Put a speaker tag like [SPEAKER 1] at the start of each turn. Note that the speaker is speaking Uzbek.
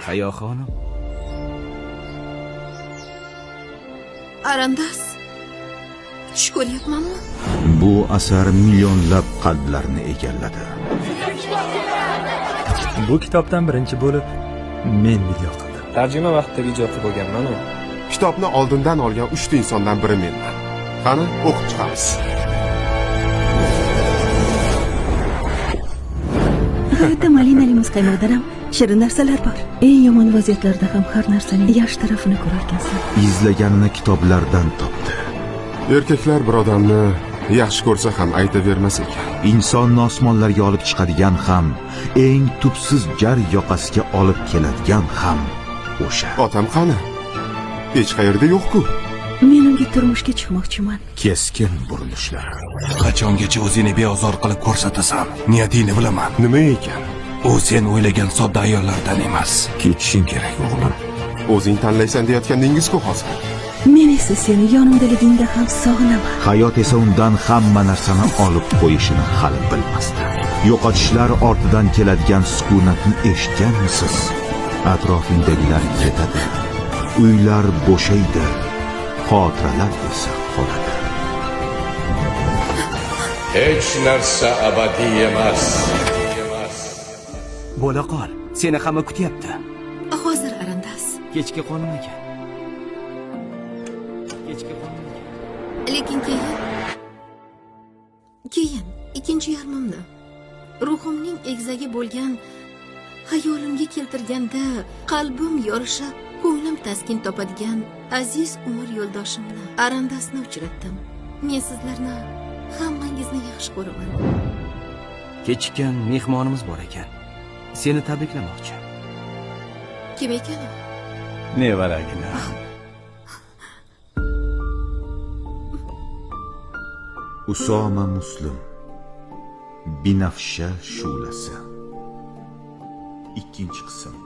[SPEAKER 1] Hayo xonim.
[SPEAKER 2] Arandas. Tush ko'ryapmanmi?
[SPEAKER 3] Bu asar millionlab qalblarni egalladi.
[SPEAKER 4] Bu kitobdan birinchi bo'lib men video qildim.
[SPEAKER 5] Tarjima vaqtida video qilib bo'lganman-ku.
[SPEAKER 6] Kitobni oldindan olgan 3 ta insondan biri menman. Qani, o'qib chiqamiz.
[SPEAKER 7] Hayotda malinali muzqaymoqdan ham shirin narsalar bor. Eng yomon vaziyatlarda ham har narsaning yaxshi tarafini ko'rarkansan.
[SPEAKER 3] Izlaganini kitoblardan topdi.
[SPEAKER 6] Erkaklar bir odamni yaxshi ko'rsa ham aytavermas ekan.
[SPEAKER 3] Insonni osmonlarga olib chiqadigan ham, eng tubsiz jar yoqasiga olib keladigan ham o'sha.
[SPEAKER 6] Otam qani? Hech qayerda yo'q-ku.
[SPEAKER 7] Men unga turmushga chiqmoqchiman.
[SPEAKER 3] Keskin burilishlar.
[SPEAKER 1] Qachongacha o'zingni beozor qilib ko'rsatasan? Niyatingni bilaman.
[SPEAKER 6] Nima ekan?
[SPEAKER 1] U sen o'ylagan sodda ayollardan emas.
[SPEAKER 3] Ketishing kerak o'g'lim.
[SPEAKER 6] O'zing tanlaysan deyotgandingiz-ku hozir.
[SPEAKER 7] Men esa seni yonimdaligingda ham sog'inaman.
[SPEAKER 3] Hayot esa undan hamma narsani olib qo'yishini hali bilmasdi. Yo'qotishlar ortidan keladigan sukunatni eshitganmisiz? Atrofingdagilar ketadi. Uylar bo'shaydi. Xotiralar esa qoladi.
[SPEAKER 8] Hech narsa abadiy emas.
[SPEAKER 1] Bo'la qol. Seni hamma kutyapti.
[SPEAKER 2] Hozir Arandas.
[SPEAKER 1] Kechki qonuniga. Kechki qonuniga.
[SPEAKER 2] Lekin keyin ikkinchi yarmimni ruhimning egzagi bo'lgan hayolimga keltirganda qalbim yorishib, ko'nglim taskin topadigan aziz umr yo'ldoshimni Arandasni uchratdim. Men sizlarni hammangizni yaxshi ko'raman.
[SPEAKER 1] Kechikkan mehmonimiz bor ekan. Seni tabriklamoqchi.
[SPEAKER 2] Kim ekan u?
[SPEAKER 4] Nevaragina.
[SPEAKER 3] Usoma Muslim. Binafsha shu'lasi. 2-qism.